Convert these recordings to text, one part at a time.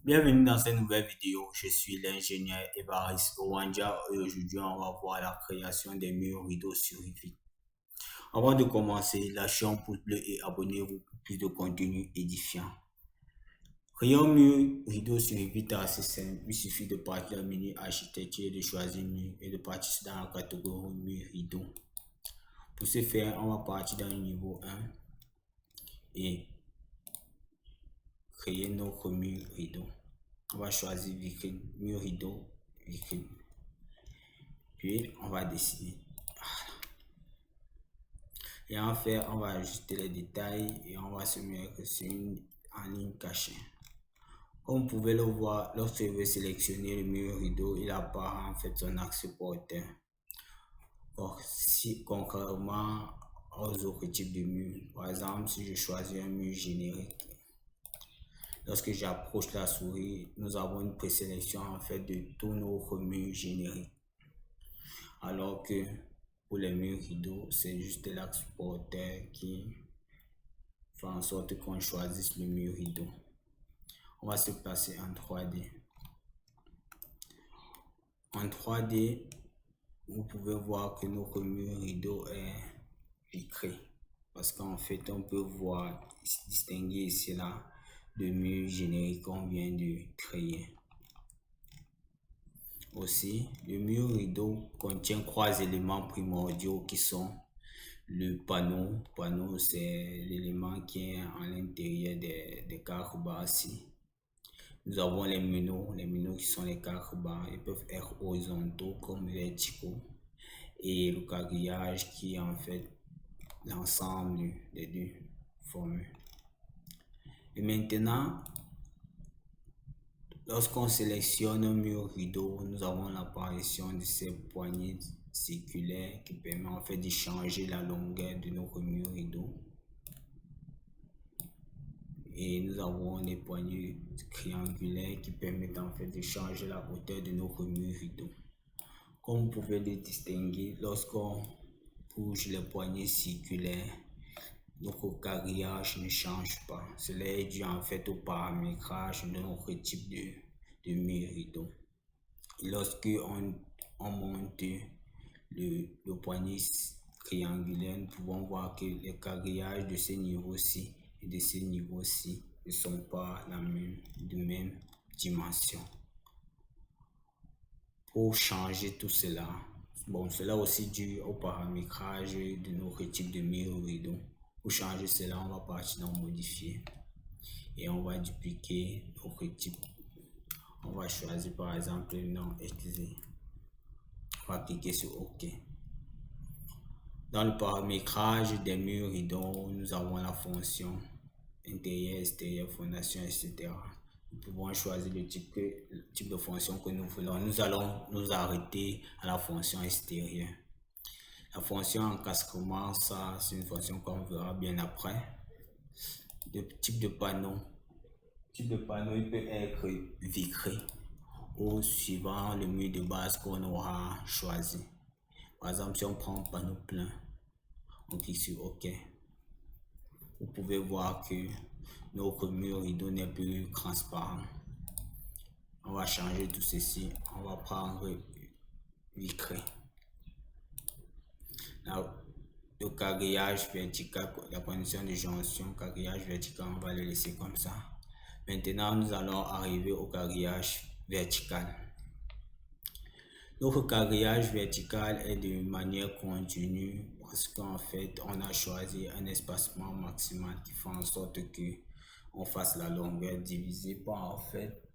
Bienvenue dans cette nouvelle vidéo. Je suis l'ingénieur Evariste Owanja et aujourd'hui on va voir la création des murs rideaux sur Revit. Avant de commencer, lâchez un pouce bleu et abonnez-vous pour plus de contenu édifiant. Créer un mur rideau sur Revit est assez simple. Il suffit de partir dans le menu architecture, de choisir mur et de partir dans la catégorie mur rideau. Pour ce faire, on va partir dans le niveau 1 et créer notre mur rideau. On va choisir vitrine, mur rideau, vitrine. Puis on va dessiner. Et en fait, on va ajuster les détails et on va se mettre sur une en ligne cachée. Comme vous pouvez le voir, lorsque je vais sélectionner le mur rideau, il apparaît en fait son axe porteur. Or, si contrairement aux autres types de murs, par exemple, si je choisis un mur générique, lorsque j'approche la souris, nous avons une présélection en fait de tous nos murs génériques. Alors que pour les murs rideaux, c'est juste l'axe porteur qui fait en sorte qu'on choisisse le mur rideau. On va se placer en 3D. En 3D, vous pouvez voir que notre mur rideau est vitré. Parce qu'en fait, on peut voir, distinguer ici là le mur générique qu'on vient de créer. Aussi, le mur rideau contient 3 éléments primordiaux qui sont le panneau. Panneau, c'est l'élément qui est à l'intérieur des quatre barres ici. Nous avons les meneaux. Les meneaux qui sont les quatre barres. Ils peuvent être horizontaux comme verticaux. Et le quadrillage qui est en fait l'ensemble des deux formules. Et maintenant, lorsqu'on sélectionne un mur rideau, nous avons l'apparition de ces poignées circulaires qui permettent en fait de changer la longueur de notre mur rideau. Et nous avons des poignées triangulaires qui permettent en fait de changer la hauteur de notre mur rideau. Comme vous pouvez le distinguer, lorsqu'on bouge les poignées circulaires, notre quadrillage ne change pas. Cela est dû en fait au paramétrage de notre type de mur rideau. Et lorsque on monte le poignet triangulaire, nous pouvons voir que les quadrillages de ce niveau-ci et de ce niveau-ci ne sont pas de même dimension. Pour changer tout cela, cela aussi dû au paramétrage de notre type de mur rideau. Pour changer cela, on va partir dans modifier et on va dupliquer notre type. On va choisir par exemple le nom XZ. On va cliquer sur OK. Dans le paramétrage des murs rideaux, nous avons la fonction intérieur, extérieur, fondation, etc. Nous pouvons choisir le type de fonction que nous voulons. Nous allons nous arrêter à la fonction extérieure. La fonction encasquement, ça c'est une fonction qu'on verra bien après. Le type de panneau. Le type de panneau, il peut être vitré ou suivant le mur de base qu'on aura choisi. Par exemple, si on prend un panneau plein, on clique sur OK. Vous pouvez voir que notre mur rideau n'est plus transparent. On va changer tout ceci. On va prendre vitré. Le quadrillage vertical, la condition de jonction, quadrillage vertical, on va le laisser comme ça. Maintenant, nous allons arriver au quadrillage vertical. Notre quadrillage vertical est de manière continue parce qu'en fait, on a choisi un espacement maximal qui fait en sorte que on fasse la longueur divisée par en fait,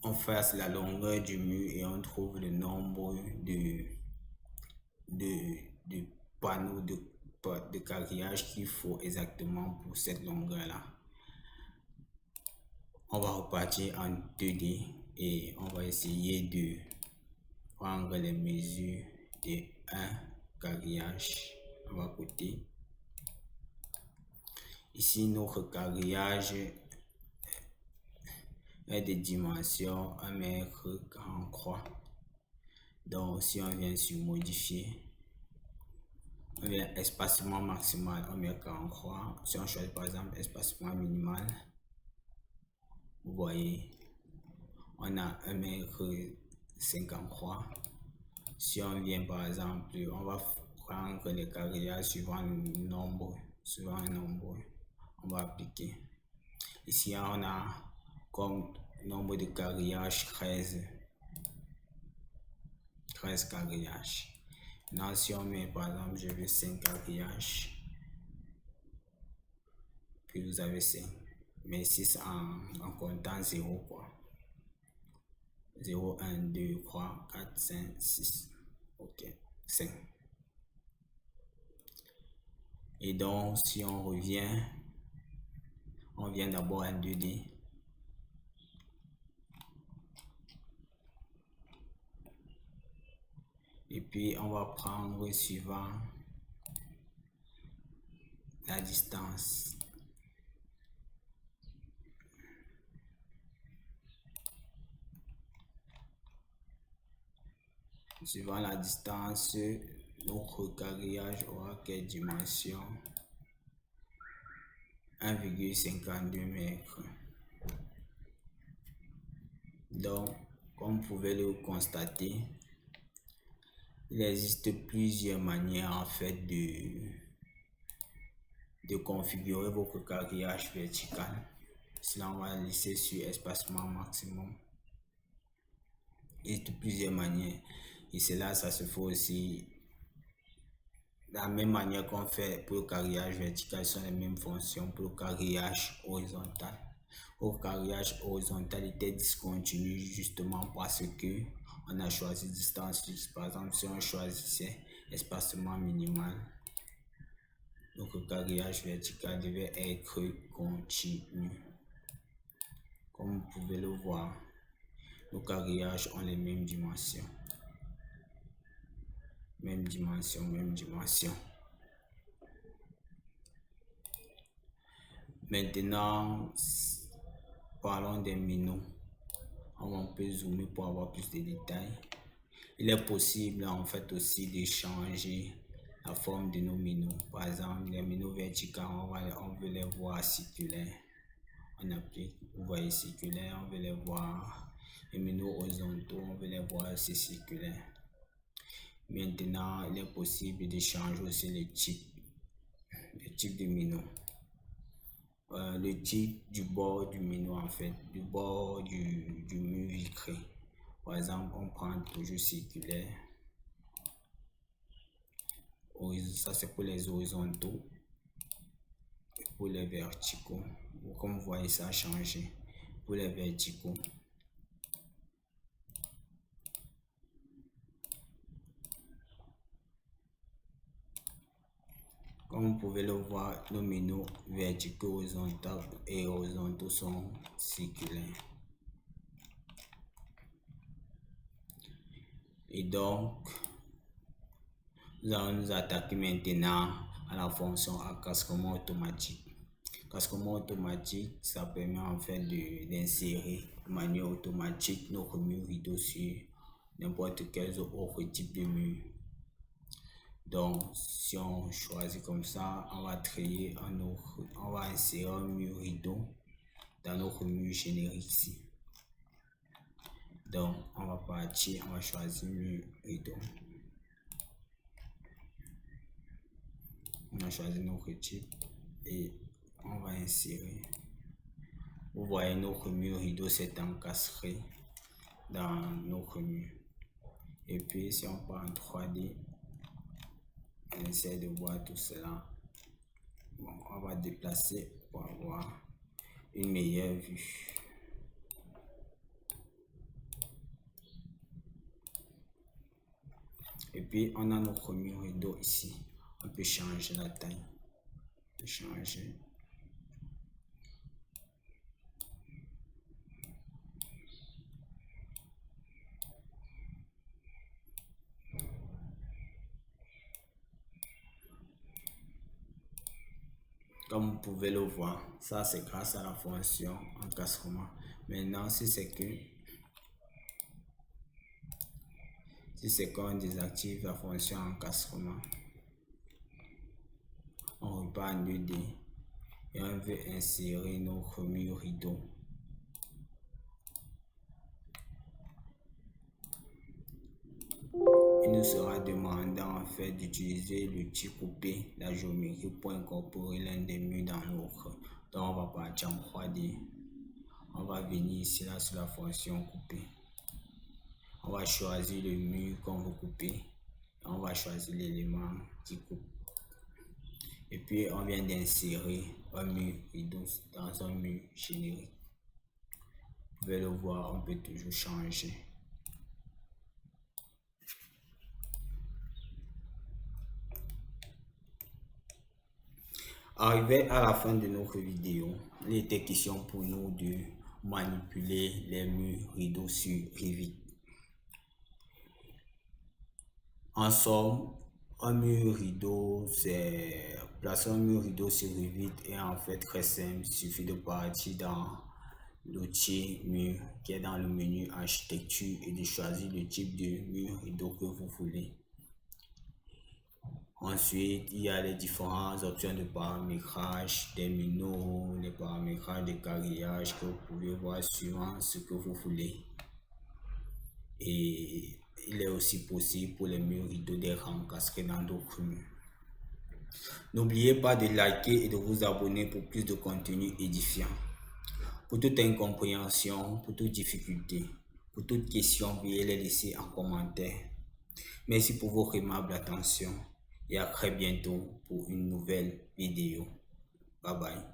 on fasse la longueur du mur et on trouve le nombre de panneaux de quadrillage qu'il faut exactement pour cette longueur là. On va repartir en 2D et on va essayer de prendre les mesures de un quadrillage. On va côté. Ici, notre quadrillage est de dimension 1,43 m. Donc, si on vient sur modifier, on vient espacement maximal 1,43 m. Si on choisit par exemple espacement minimal, vous voyez, on a 1,53 m. Si on vient par exemple, on va prendre les carrillages suivant un nombre, on va appliquer. Ici, on a comme nombre de carrillages 13 carrillages. Maintenant, si on met par exemple, je veux 5 carrillages, puis vous avez 5, mais 6 en comptant 0 quoi. 0, 1, 2, 3, 4, 5, 6. Ok, 5. Et donc, si on revient, on vient d'abord en 2D. Et puis, on va prendre suivant la distance. Suivant la distance, notre carrillage aura quelle dimension? 1,52 m. Donc, comme vous pouvez le constater, il existe plusieurs manières en fait de configurer votre carrillage vertical. Cela, on va laisser sur espacement maximum. Il existe plusieurs manières. Et cela, ça se fait aussi de la même manière qu'on fait pour le carrillage vertical, ce sont les mêmes fonctions pour le carrillage horizontal. Au carrillage horizontal était discontinu justement parce que on a choisi distance fixe. Par exemple, si on choisissait espacement minimal, donc le carrillage vertical devait être continu. Comme vous pouvez le voir, nos carrillages ont les mêmes dimensions. Même dimension. Maintenant, parlons des minots. On peut zoomer pour avoir plus de détails. Il est possible en fait aussi de changer la forme de nos minots. Par exemple, les minots verticaux, on veut les voir circulaires. On applique, vous voyez circulaire, on veut les voir. Les minots horizontaux, on veut les voir aussi circulaires. Maintenant, il est possible de changer aussi le type de minot. Le type du bord du minot en fait, du bord du mur vitré. Par exemple, on prend toujours circulaire. Ça c'est pour les horizontaux. Et pour les verticaux, comme vous voyez, ça a changé. Pour les verticaux, comme vous pouvez le voir, nos minots verticaux et horizontaux sont circulaires. Et donc, nous allons nous attaquer maintenant à la fonction encasquement automatique. Encasquement automatique, ça permet en fait d'insérer de manière automatique notre mur rideau sur n'importe quel autre type de mur. Donc, si on choisit comme ça, on va créer on va insérer un mur rideau dans notre mur générique ici. Donc, on va partir, on va choisir mur rideau. On va choisir notre type et on va insérer. Vous voyez, notre mur rideau s'est encastré dans notre mur. Et puis, si on prend en 3D, on essaie de voir tout cela. Bon, on va déplacer pour avoir une meilleure vue. Et puis, on a notre mur rideau ici. On peut changer la taille. Comme vous pouvez le voir, ça c'est grâce à la fonction encasquement. Maintenant, si c'est qu'on désactive la fonction encasquement, on repart en 2D et on veut insérer notre mur rideau. nous sera demandé en fait d'utiliser l'outil couper la géométrie pour incorporer l'un des murs dans l'autre. Donc on va partir en 3D. On va venir ici là sur la fonction couper. On va choisir le mur qu'on veut couper. On va choisir l'élément qui coupe. Et puis on vient d'insérer un mur rideau dans un mur générique. Vous pouvez le voir, on peut toujours changer. Arrivé à la fin de notre vidéo, il était question pour nous de manipuler les murs rideaux sur Revit. En somme, un mur rideau, c'est placer un mur rideau sur Revit est en fait très simple. Il suffit de partir dans l'outil mur qui est dans le menu architecture et de choisir le type de mur rideau que vous voulez. Ensuite, il y a les différentes options de paramétrage des minaux, les paramétrages de carrillage que vous pouvez voir suivant ce que vous voulez. Et il est aussi possible pour les murs rideaux des rangs casqués dans d'autres murs. N'oubliez pas de liker et de vous abonner pour plus de contenu édifiant. Pour toute incompréhension, pour toute difficulté, pour toute question, veuillez les laisser en commentaire. Merci pour votre aimable attention et à très bientôt pour une nouvelle vidéo. Bye bye.